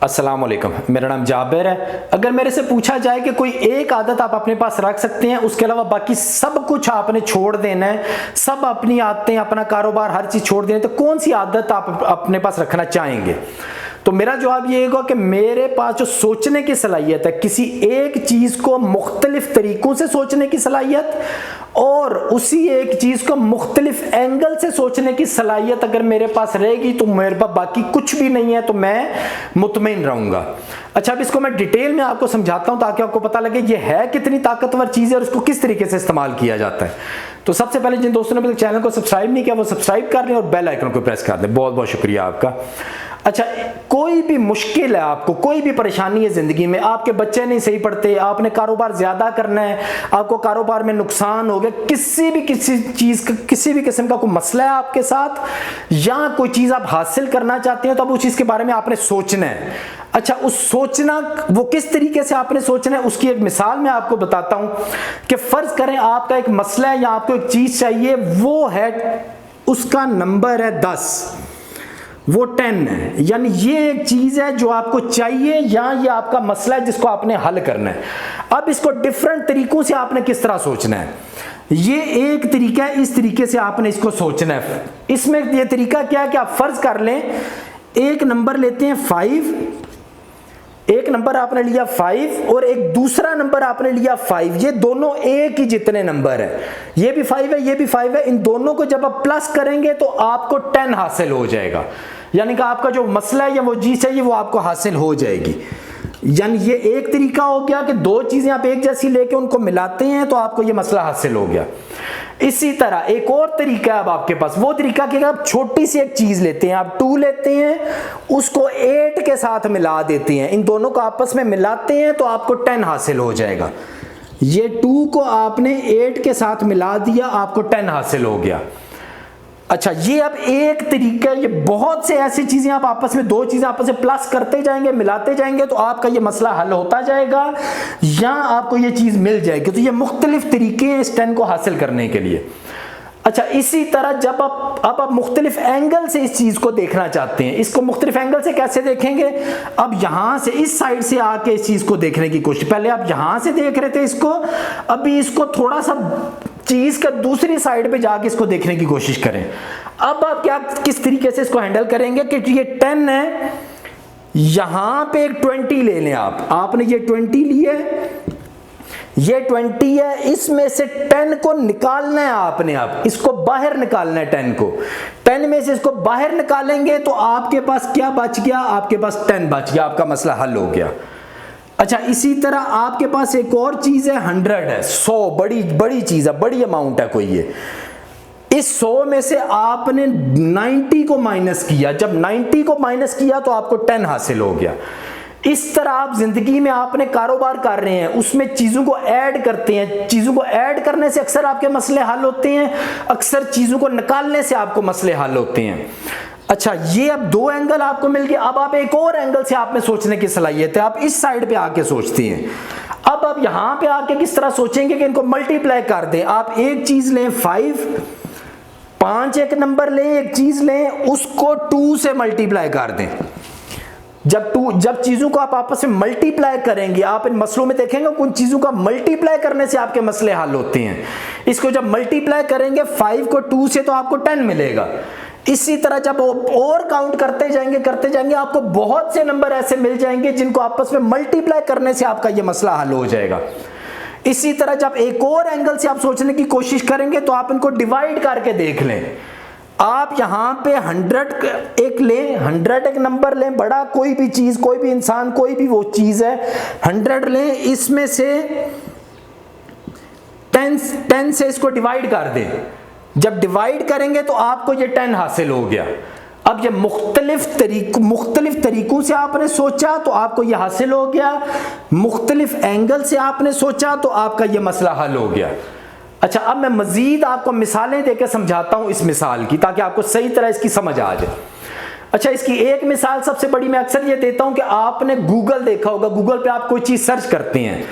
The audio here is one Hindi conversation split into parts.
अस्सलाम वालेकुम, मेरा नाम जाबिर है। अगर मेरे से पूछा जाए कि कोई एक आदत आप अपने पास रख सकते हैं, उसके अलावा बाकी सब कुछ आपने छोड़ देना है, सब अपनी आदतें, अपना कारोबार, हर चीज़ छोड़ देना है, तो कौन सी आदत आप अपने पास रखना चाहेंगे? तो मेरा जवाब ये होगा कि मेरे पास जो सोचने की सलाहियत है, किसी एक चीज़ को मुख्तलिफ तरीक़ों से सोचने की सलाहियत और उसी एक चीज़ को मुख्तलिफ एंगल से सोचने की सलाहियत अगर मेरे पास रहेगी तो मेरे पास बाकी कुछ भी नहीं है, तो मैं मुतमईन रहूँगा। अच्छा, अब इसको मैं डिटेल में आपको समझाता हूँ ताकि आपको पता लगे ये है कितनी ताकतवर चीज़ है और इसको किस तरीके से इस्तेमाल किया जाता है। तो सबसे पहले जिन दोस्तों ने अभी चैनल को सब्सक्राइब नहीं किया वो सब्सक्राइब कर लें और बेल आइकन को प्रेस कर दें। बहुत बहुत शुक्रिया आपका। अच्छा, कोई भी मुश्किल है, आपको कोई भी परेशानी है ज़िंदगी में, आपके बच्चे नहीं सही पढ़ते, आपने कारोबार ज़्यादा करना है, आपको कारोबार में नुकसान हो गया, किसी भी किस्म का कोई मसला है आपके साथ, या कोई चीज़ आप हासिल करना चाहते हैं, तो अब उस चीज़ के बारे में आपने सोचना है। अच्छा, उस सोचना वो किस तरीके से आपने सोचना है, उसकी एक मिसाल मैं आपको बताता हूँ कि फ़र्ज़ करें आपका एक मसला है या आपको एक चीज़ चाहिए, वो है, उसका नंबर है 10, वो 10 है, यानी ये एक चीज़ है जो आपको चाहिए या ये आपका मसला है जिसको आपने हल करना है। अब इसको डिफरेंट तरीकों से आपने किस तरह सोचना है, ये एक तरीका है, इस तरीके से आपने इसको सोचना है। इसमें ये तरीका क्या है कि आप फ़र्ज़ कर लें एक नंबर लेते हैं 5, एक नंबर आपने लिया 5 और एक दूसरा नंबर आपने लिया 5, ये दोनों एक ही जितने नंबर है, ये भी 5 है, ये भी 5 है, इन दोनों को जब आप प्लस करेंगे तो आपको 10 हासिल हो जाएगा, यानी कि आपका जो मसला है या वो चीज़ चाहिए वो आपको हासिल हो जाएगी। यानी ये एक तरीका हो गया कि दो चीज़ें आप एक जैसी लेके उनको मिलाते हैं तो आपको ये मसला हासिल हो गया। इसी तरह एक और तरीका है अब आपके पास, वो तरीका कि आप छोटी सी एक चीज़ लेते हैं, आप 2 लेते हैं, उसको 8 के साथ मिला देते हैं, इन दोनों को आपस में मिलाते हैं तो आपको 10 हासिल हो जाएगा। ये 2 को आपने 8 के साथ मिला दिया, आपको 10 हासिल हो गया। अच्छा, ये अब एक तरीका, ये बहुत से ऐसी चीज़ें आप आपस में, दो चीज़ें आपस में प्लस करते जाएंगे, मिलाते जाएंगे तो आपका ये मसला हल होता जाएगा या आपको ये चीज़ मिल जाएगी। तो ये मुख्तलिफ तरीके हैं इस 10 को हासिल करने के लिए। अच्छा, इसी तरह जब आप मुख्तलिफ एंगल से इस चीज़ को देखना चाहते हैं, इसको मुख्तलिफ एंगल से कैसे देखेंगे? अब यहाँ से इस साइड से आके इस चीज़ को देखने की कोशिश, पहले आप यहाँ से देख रहे थे इसको, अभी इसको थोड़ा सा चीज़ का दूसरी साइड पे जाके इसको देखने की कोशिश करें। अब आप किस तरीके से इसको हैंडल करेंगे कि ये 10 है, यहाँ पे एक 20 ले लें आपने ये 20 लिए, ये 20 है, इसमें से 10 को निकालना है आपने, आप इसको बाहर निकालना है, 10 को, 10 में से इसको बाहर निकालेंगे तो आपके पास क्या बच गया? आपके पास 10 बच गया, आपका मसला हल हो गया। अच्छा, इसी तरह आपके पास एक और चीज़ है, 100 है, 100 बड़ी चीज़ है, बड़ी अमाउंट है कोई ये, इस 100 में से आपने 90 को माइनस किया, जब 90 को माइनस किया तो आपको 10 हासिल हो गया। इस तरह आप जिंदगी में आपने कारोबार कर रहे हैं, उसमें चीज़ों को ऐड करते हैं, चीज़ों को ऐड करने से अक्सर आपके मसले हल होते हैं, अक्सर चीज़ों को निकालने से आपको मसले हल होते हैं। अच्छा, ये अब 2 एंगल आपको मिल गए, अब आप एक और एंगल से आप में सोचने की सलाहियत है, आप इस साइड पे आके सोचते हैं। अब आप यहाँ पे आके किस तरह सोचेंगे कि इनको मल्टीप्लाई कर दें। आप एक चीज़ लें 5 एक नंबर लें, एक चीज़ लें, उसको 2 से मल्टीप्लाई कर दें। जब चीज़ों को आप आपस में मल्टीप्लाई करेंगे, आप इन मसलों में देखेंगे उन चीज़ों का मल्टीप्लाई करने से आपके मसले हल होते हैं। इसको जब मल्टीप्लाई करेंगे 5 को 2 से तो आपको 10 मिलेगा। इसी तरह जब और काउंट करते जाएंगे आपको बहुत से नंबर ऐसे मिल जाएंगे जिनको आपस में मल्टीप्लाई करने से आपका ये मसला हल हो जाएगा। इसी तरह जब एक और एंगल से आप सोचने की कोशिश करेंगे तो आप इनको डिवाइड करके देख लें। आप यहाँ पे 100 एक लें, 100 एक नंबर लें, बड़ा कोई भी चीज़, कोई भी इंसान, कोई भी वो चीज़ है, 100 लें, इसमें से 10 से इसको डिवाइड कर दें। जब डिवाइड करेंगे तो आपको ये 10 हासिल हो गया। अब ये मुख्तलिफ तरीकों से आपने सोचा तो आपको ये हासिल हो गया, मुख्तलिफ एंगल से आपने सोचा तो आपका ये मसला हल हो गया। अच्छा, अब मैं मजीद आपको मिसालें देकर समझाता हूँ इस मिसाल की, ताकि आपको सही तरह इसकी समझ आ जाए। अच्छा, इसकी एक मिसाल सबसे बड़ी मैं अक्सर ये देता हूँ कि आपने गूगल देखा होगा, गूगल पे आप कोई चीज़ सर्च करते हैं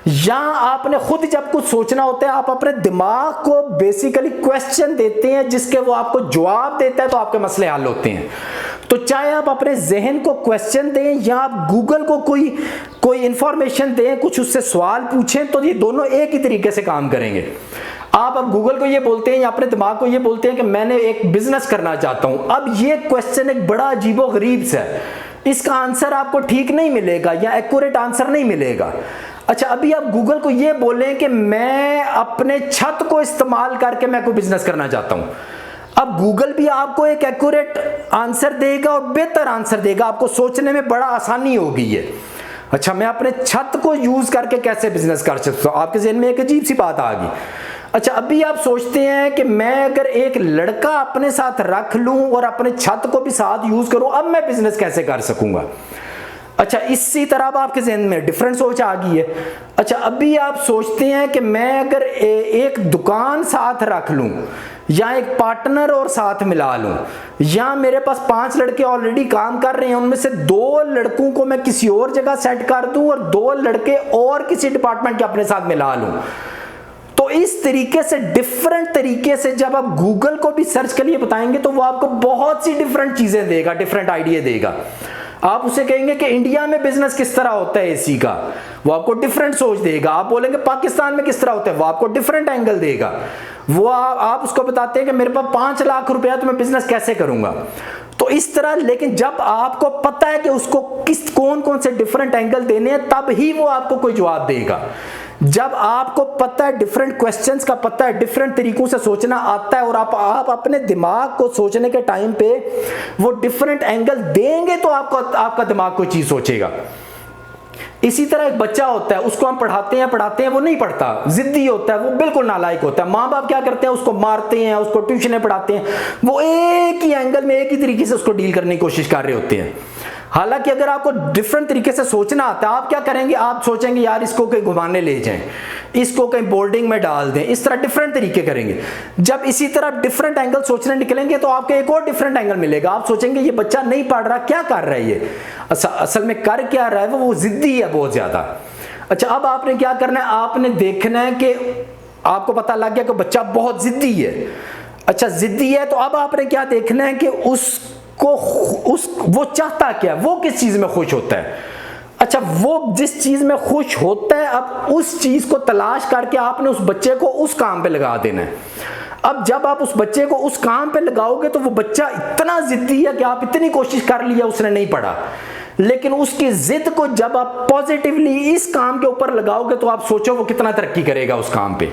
या आपने खुद जब कुछ सोचना होता है, आप अपने दिमाग को बेसिकली क्वेश्चन देते हैं जिसके वो आपको जवाब देता है तो आपके मसले हल होते हैं। तो चाहे आप अपने जहन को क्वेश्चन दें या आप गूगल को कोई इंफॉर्मेशन दें, कुछ उससे सवाल पूछें, तो ये दोनों एक ही तरीके से काम करेंगे। आप अब गूगल को ये बोलते हैं या अपने दिमाग को ये बोलते हैं कि मैंने एक बिजनेस करना चाहता हूं, अब ये क्वेश्चन एक बड़ा अजीबोगरीब सा है, इसका आंसर आपको ठीक नहीं मिलेगा या एक्यूरेट आंसर नहीं मिलेगा। अच्छा, अभी आप गूगल को ये बोलें कि मैं अपने छत को इस्तेमाल करके मैं कोई बिजनेस करना चाहता हूं, अब गूगल भी आपको एक एक्यूरेट आंसर देगा और बेहतर आंसर देगा, आपको सोचने में बड़ा आसानी हो गई है। अच्छा, मैं अपने छत को यूज करके कैसे बिजनेस कर सकता हूं, आपके जहन में एक अजीब सी बात आ गई। अच्छा, अभी आप सोचते हैं कि मैं अगर एक लड़का अपने साथ रख लूं और अपने छत को भी साथ यूज करूं, अब मैं बिजनेस कैसे कर सकूंगा। अच्छा, इसी तरह अब आपके जहन में डिफरेंट सोच आ गई है। अच्छा, अभी आप सोचते हैं कि मैं अगर एक दुकान साथ रख लूं या एक पार्टनर और साथ मिला लूं, या मेरे पास 5 लड़के ऑलरेडी काम कर रहे हैं, उनमें से 2 लड़कों को मैं किसी और जगह सेट कर दूं और 2 लड़के और किसी डिपार्टमेंट के अपने साथ मिला लूं, तो इस तरीके से डिफरेंट तरीके से जब आप गूगल को भी सर्च के लिए बताएंगे तो वो आपको बहुत सी डिफरेंट चीजें देगा, डिफरेंट आइडिया देगा। आप उसे कहेंगे कि इंडिया में बिजनेस किस तरह होता है एसी का, वो आपको डिफरेंट सोच देगा। आप बोलेंगे पाकिस्तान में किस तरह होता है, वो आपको डिफरेंट एंगल देगा। वो आप उसको बताते हैं कि मेरे पास 5 लाख रुपया, तो मैं बिजनेस कैसे करूंगा। तो इस तरह, लेकिन जब आपको पता है कि उसको कौन कौन से डिफरेंट एंगल देने हैं, तब ही वो आपको कोई जवाब देगा। जब आपको पता है, डिफरेंट क्वेश्चंस का पता है, डिफरेंट तरीकों से सोचना आता है और आप अपने दिमाग को सोचने के टाइम पे वो डिफरेंट एंगल देंगे तो आपका दिमाग कोई चीज सोचेगा। इसी तरह एक बच्चा होता है, उसको हम पढ़ाते हैं, वो नहीं पढ़ता, जिद्दी होता है, वो बिल्कुल नालायक होता है। माँ बाप क्या करते हैं, उसको मारते हैं, उसको ट्यूशनें पढ़ाते हैं, वो एक ही एंगल में एक ही तरीके से उसको डील करने की कोशिश कर रहे होते हैं। हालांकि अगर आपको डिफरेंट तरीके से सोचना आता है, आप क्या करेंगे, आप सोचेंगे यार इसको कहीं घुमाने ले जाएं, इसको कहीं बोर्डिंग में डाल दें, इस तरह डिफरेंट तरीके करेंगे। जब इसी तरह डिफरेंट एंगल सोचने निकलेंगे तो आपको एक और डिफरेंट एंगल मिलेगा। आप सोचेंगे ये बच्चा नहीं पढ़ रहा, क्या कर रहा है ये, असल में कर क्या रहा है, वो जिद्दी है बहुत ज्यादा। अच्छा, अब आपने क्या करना है, आपने देखना है कि आपको पता लग गया कि बच्चा बहुत जिद्दी है। अच्छा, जिद्दी है तो अब आपने क्या देखना है कि वो चाहता क्या, वो किस चीज में खुश होता है। अच्छा, वो जिस चीज में खुश होता है, अब उस चीज को तलाश करके आपने उस बच्चे को उस काम पे लगा देना है। अब जब आप उस बच्चे को उस काम पे लगाओगे तो वो बच्चा इतना जिद्दी है कि आप इतनी कोशिश कर लिया, उसने नहीं पढ़ा, लेकिन उसकी जिद को जब आप पॉजिटिवली इस काम के ऊपर लगाओगे तो आप सोचो वो कितना तरक्की करेगा उस काम पे।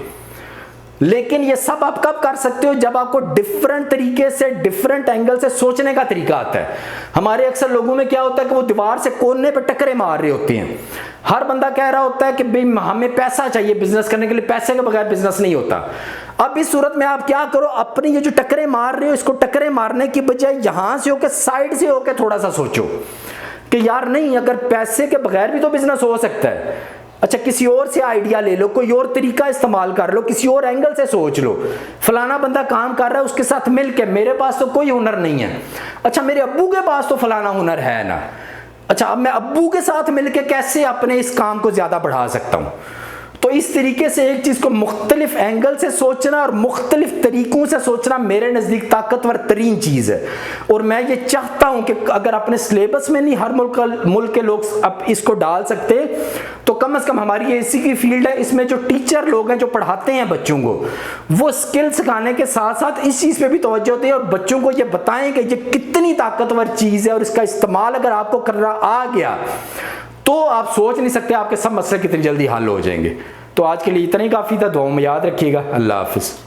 लेकिन ये सब आप कब कर सकते हो, जब आपको डिफरेंट तरीके से, डिफरेंट एंगल से सोचने का तरीका आता है। हमारे अक्सर लोगों में क्या होता है कि वो दीवार से कोने पे टकरे मार रहे होते हैं। हर बंदा कह रहा होता है कि भाई हमें पैसा चाहिए बिजनेस करने के लिए, पैसे के बगैर बिजनेस नहीं होता। अब इस सूरत में आप क्या करो, अपनी ये जो टकरे मार रहे हो, इसको टकरे मारने की बजाय यहां से होकर, साइड से होकर थोड़ा सा सोचो कि यार नहीं, अगर पैसे के बगैर भी तो बिजनेस हो सकता है। अच्छा, किसी और से आइडिया ले लो, कोई और तरीका इस्तेमाल कर लो, किसी और एंगल से सोच लो। फलाना बंदा काम कर रहा है, उसके साथ मिलके, मेरे पास तो कोई हुनर नहीं है, अच्छा मेरे अब्बू के पास तो फलाना हुनर है ना, अच्छा अब मैं अब्बू के साथ मिलके कैसे अपने इस काम को ज्यादा बढ़ा सकता हूं। तो इस तरीके से एक चीज को मुख्तलिफ एंगल से सोचना और मुख्तलिफ तरीकों से सोचना मेरे नजदीक ताकतवर तरीन चीज है। और मैं ये चाहता हूं कि अगर अपने सिलेबस में नहीं हर मुल्क के लोग अब इसको डाल सकते, तो कम से कम हमारी एसी की फील्ड है, इसमें जो टीचर लोग हैं जो पढ़ाते हैं बच्चों को, वो स्किल सिखाने के साथ साथ इस चीज पे भी तवज्जो दें और बच्चों को ये बताएं कि ये कितनी ताकतवर चीज है और इसका इस्तेमाल अगर आपको करना आ गया तो आप सोच नहीं सकते आपके सब मसले कितनी जल्दी हल हो जाएंगे। तो आज के लिए इतना ही काफी था, दुआओं में याद रखिएगा। अल्लाह हाफिज।